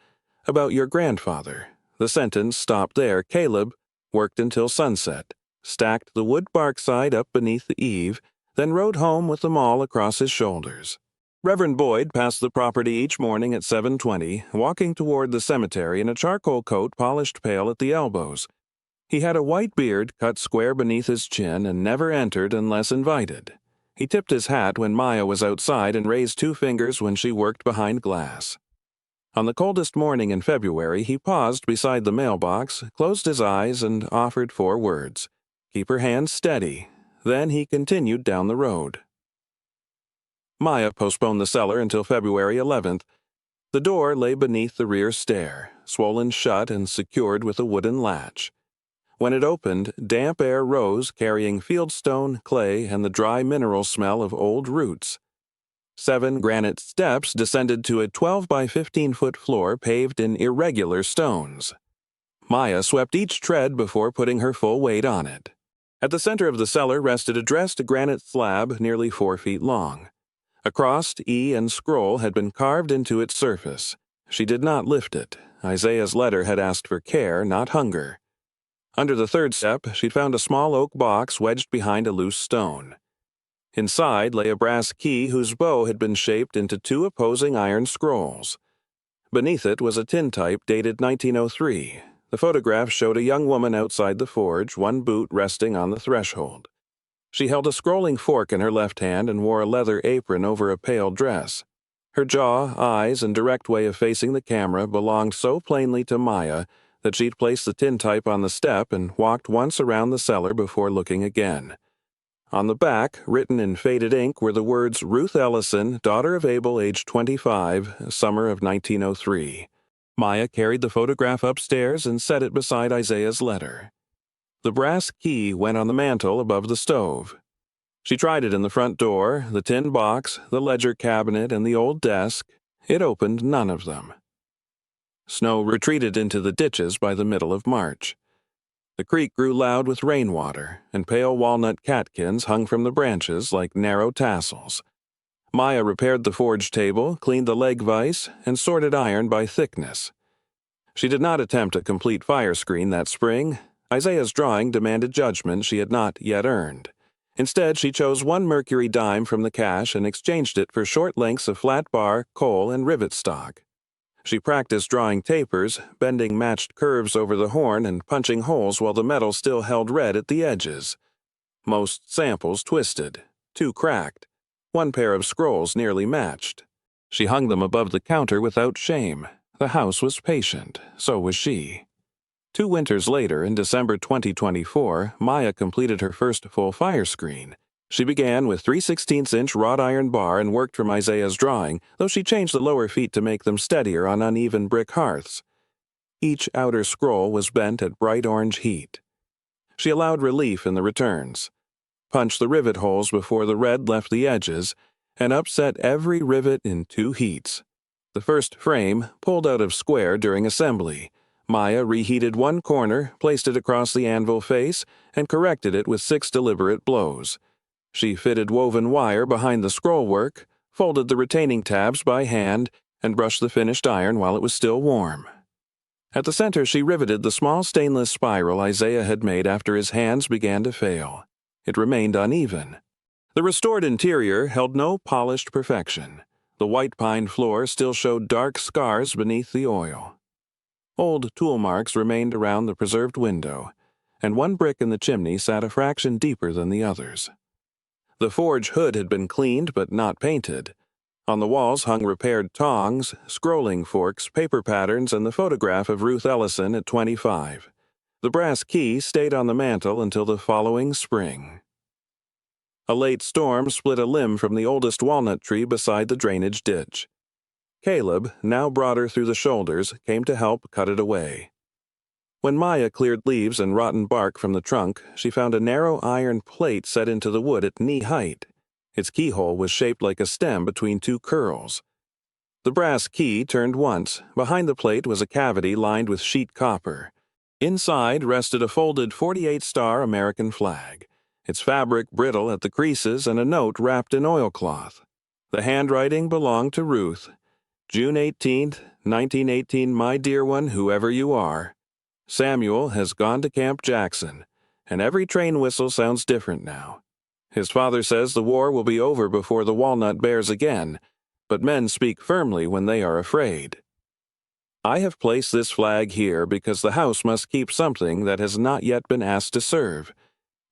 [SPEAKER 2] About your grandfather. The sentence stopped there. Caleb worked until sunset, stacked the wood bark side up beneath the eave, then rode home with them all across his shoulders. Reverend Boyd passed the property each morning at 7:20, walking toward the cemetery in a charcoal coat polished pale at the elbows. He had a white beard cut square beneath his chin and never entered unless invited. He tipped his hat when Maya was outside and raised 2 fingers when she worked behind glass. On the coldest morning in February, he paused beside the mailbox, closed his eyes, and offered 4 words. Keep her hands steady. Then he continued down the road. Maya postponed the cellar until February 11th. The door lay beneath the rear stair, swollen shut and secured with a wooden latch. When it opened, damp air rose, carrying fieldstone, clay, and the dry mineral smell of old roots. 7 granite steps descended to a 12 by 15-foot floor paved in irregular stones. Maya swept each tread before putting her full weight on it. At the center of the cellar rested a dressed granite slab nearly 4 feet long. A crossed E and scroll had been carved into its surface. She did not lift it. Isaiah's letter had asked for care, not hunger. Under the 3rd step, she'd found a small oak box wedged behind a loose stone. Inside lay a brass key whose bow had been shaped into 2 opposing iron scrolls. Beneath it was a tintype dated 1903. The photograph showed a young woman outside the forge, one boot resting on the threshold. She held a scrolling fork in her left hand and wore a leather apron over a pale dress. Her jaw, eyes, and direct way of facing the camera belonged so plainly to Maya that she'd placed the tintype on the step and walked once around the cellar before looking again. On the back, written in faded ink, were the words Ruth Ellison, daughter of Abel, age 25, summer of 1903. Maya carried the photograph upstairs and set it beside Isaiah's letter. The brass key went on the mantel above the stove. She tried it in the front door, the tin box, the ledger cabinet, and the old desk. It opened none of them. Snow retreated into the ditches by the middle of March. The creek grew loud with rainwater, and pale walnut catkins hung from the branches like narrow tassels. Maya repaired the forge table, cleaned the leg vise, and sorted iron by thickness. She did not attempt a complete Firescreen that spring. Isaiah's drawing demanded judgment she had not yet earned. Instead, she chose one mercury dime from the cache and exchanged it for short lengths of flat bar, coal, and rivet stock. She practiced drawing tapers, bending matched curves over the horn and punching holes while the metal still held red at the edges. Most samples twisted, two cracked. One pair of scrolls nearly matched. She hung them above the counter without shame. The house was patient, so was she. 2 winters later, in December 2024, Maya completed her first full Firescreen. She began with 3/16-inch wrought-iron bar and worked from Isaiah's drawing, though she changed the lower feet to make them steadier on uneven brick hearths. Each outer scroll was bent at bright orange heat. She allowed relief in the returns, punched the rivet holes before the red left the edges, and upset every rivet in 2 heats. The first frame pulled out of square during assembly. Maya reheated one corner, placed it across the anvil face, and corrected it with 6 deliberate blows. She fitted woven wire behind the scrollwork, folded the retaining tabs by hand, and brushed the finished iron while it was still warm. At the center, she riveted the small stainless spiral Isaiah had made after his hands began to fail. It remained uneven. The restored interior held no polished perfection. The white pine floor still showed dark scars beneath the oil. Old tool marks remained around the preserved window, and one brick in the chimney sat a fraction deeper than the others. The forge hood had been cleaned but not painted. On the walls hung repaired tongs, scrolling forks, paper patterns, and the photograph of Ruth Ellison at 25. The brass key stayed on the mantel until the following spring. A late storm split a limb from the oldest walnut tree beside the drainage ditch. Caleb, now broader through the shoulders, came to help cut it away. When Maya cleared leaves and rotten bark from the trunk, she found a narrow iron plate set into the wood at knee height. Its keyhole was shaped like a stem between 2 curls. The brass key turned once. Behind the plate was a cavity lined with sheet copper. Inside rested a folded 48-star American flag, its fabric brittle at the creases and a note wrapped in oilcloth. The handwriting belonged to Ruth. June 18th, 1918, my dear one, whoever you are. Samuel has gone to Camp Jackson, and every train whistle sounds different now. His father says the war will be over before the walnut bears again, but men speak firmly when they are afraid. I have placed this flag here because the house must keep something that has not yet been asked to serve.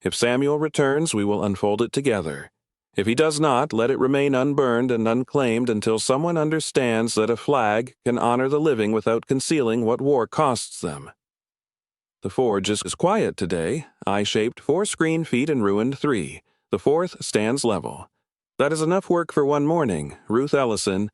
[SPEAKER 2] If Samuel returns, we will unfold it together. If he does not, let it remain unburned and unclaimed until someone understands that a flag can honor the living without concealing what war costs them. The forge is quiet today. I shaped 4 screen feet and ruined 3. The 4th stands level. That is enough work for one morning. Ruth Ellison.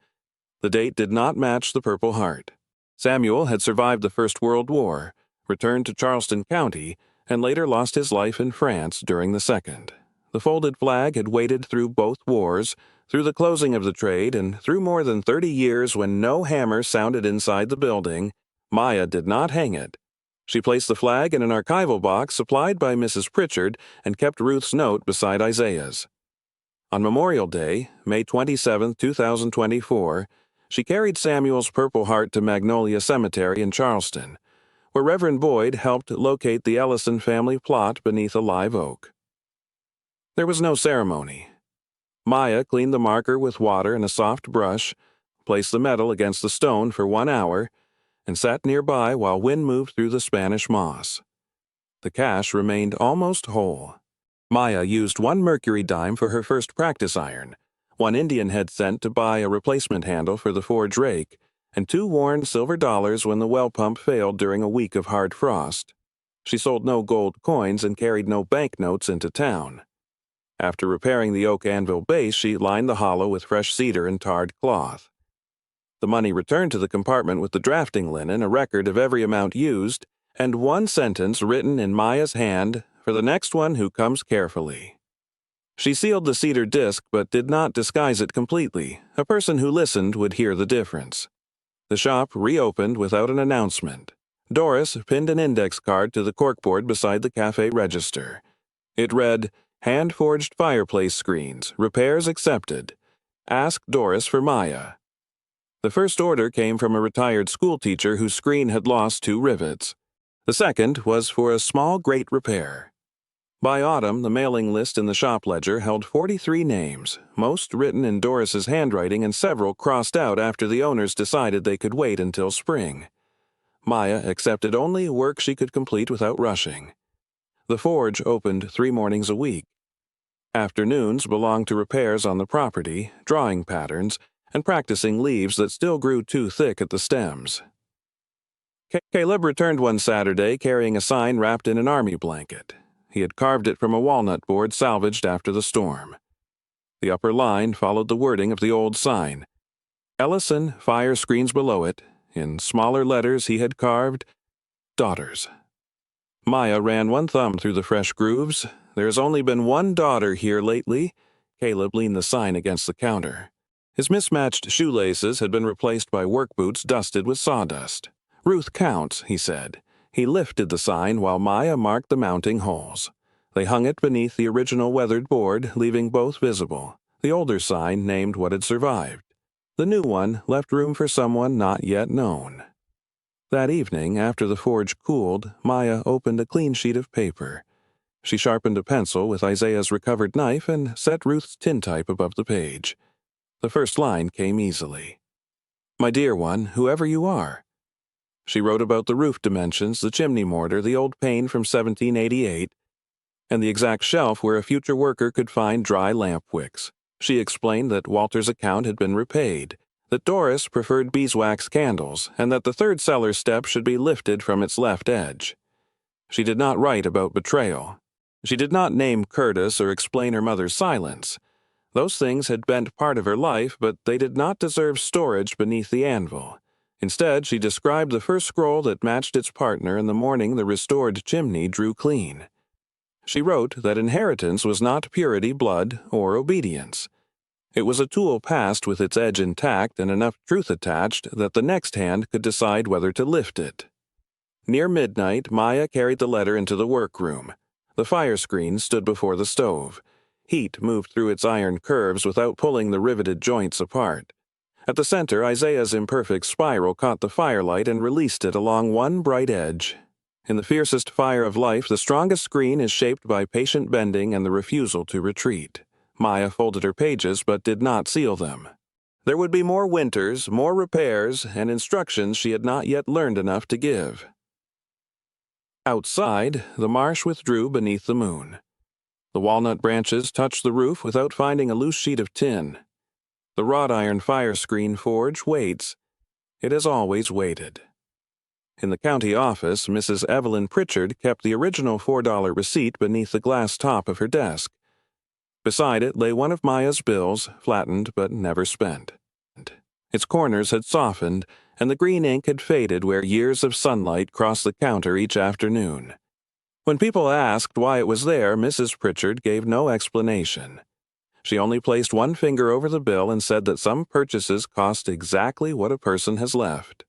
[SPEAKER 2] The date did not match the Purple Heart. Samuel had survived the First World War, returned to Charleston County, and later lost his life in France during the Second. The folded flag had waded through both wars, through the closing of the trade, and through more than 30 years when no hammer sounded inside the building. Maya did not hang it. She placed the flag in an archival box supplied by Mrs. Pritchard and kept Ruth's note beside Isaiah's. On Memorial Day, May 27, 2024, she carried Samuel's Purple Heart to Magnolia Cemetery in Charleston, where Reverend Boyd helped locate the Ellison family plot beneath a live oak. There was no ceremony. Maya cleaned the marker with water and a soft brush, placed the metal against the stone for 1 hour, and sat nearby while wind moved through the Spanish moss. The cache remained almost whole. Maya used 1 mercury dime for her first practice iron, 1 Indian had sent to buy a replacement handle for the forge rake, and 2 worn silver dollars when the well pump failed during a week of hard frost. She sold no gold coins and carried no banknotes into town. After repairing the oak anvil base, she lined the hollow with fresh cedar and tarred cloth. The money returned to the compartment with the drafting linen, a record of every amount used, and 1 sentence written in Maya's hand, for the next one who comes carefully. She sealed the cedar disc but did not disguise it completely. A person who listened would hear the difference. The shop reopened without an announcement. Doris pinned an index card to the corkboard beside the cafe register. It read, "Hand-forged fireplace screens. Repairs accepted. Ask Doris for Maya." The first order came from a retired schoolteacher whose screen had lost 2 rivets. The second was for a small grate repair. By autumn, the mailing list in the shop ledger held 43 names, most written in Doris's handwriting and several crossed out after the owners decided they could wait until spring. Maya accepted only work she could complete without rushing. The forge opened 3 mornings a week. Afternoons belonged to repairs on the property, drawing patterns, and practicing leaves that still grew too thick at the stems. Caleb returned one Saturday carrying a sign wrapped in an army blanket. He had carved it from a walnut board salvaged after the storm. The upper line followed the wording of the old sign. Ellison, fire screens below it. In smaller letters he had carved, "Daughters." Maya ran one thumb through the fresh grooves. "There's only been one daughter here lately." Caleb leaned the sign against the counter. His mismatched shoelaces had been replaced by work boots dusted with sawdust. "Ruth counts," he said. He lifted the sign while Maya marked the mounting holes. They hung it beneath the original weathered board, leaving both visible. The older sign named what had survived. The new one left room for someone not yet known. That evening, after the forge cooled, Maya opened a clean sheet of paper. She sharpened a pencil with Isaiah's recovered knife and set Ruth's tintype above the page. The first line came easily. "My dear one, whoever you are." She wrote about the roof dimensions, the chimney mortar, the old pane from 1788, and the exact shelf where a future worker could find dry lamp wicks. She explained that Walter's account had been repaid, that Doris preferred beeswax candles, and that the third cellar step should be lifted from its left edge. She did not write about betrayal. She did not name Curtis or explain her mother's silence. Those things had been part of her life, but they did not deserve storage beneath the anvil. Instead, she described the first scroll that matched its partner in the morning the restored chimney drew clean. She wrote that inheritance was not purity, blood, or obedience. It was a tool passed with its edge intact and enough truth attached that the next hand could decide whether to lift it. Near midnight, Maya carried the letter into the workroom. The fire screen stood before the stove. Heat moved through its iron curves without pulling the riveted joints apart. At the center, Isaiah's imperfect spiral caught the firelight and released it along one bright edge. In the fiercest fire of life, the strongest screen is shaped by patient bending and the refusal to retreat. Maya folded her pages but did not seal them. There would be more winters, more repairs, and instructions she had not yet learned enough to give. Outside, the marsh withdrew beneath the moon. The walnut branches touched the roof without finding a loose sheet of tin. The wrought-iron fire screen forge waits. It has always waited. In the county office, Mrs. Evelyn Pritchard kept the original $4 receipt beneath the glass top of her desk. Beside it lay one of Maya's bills, flattened but never spent. Its corners had softened, and the green ink had faded where years of sunlight crossed the counter each afternoon. When people asked why it was there, Mrs. Pritchard gave no explanation. She only placed one finger over the bill and said that some purchases cost exactly what a person has left.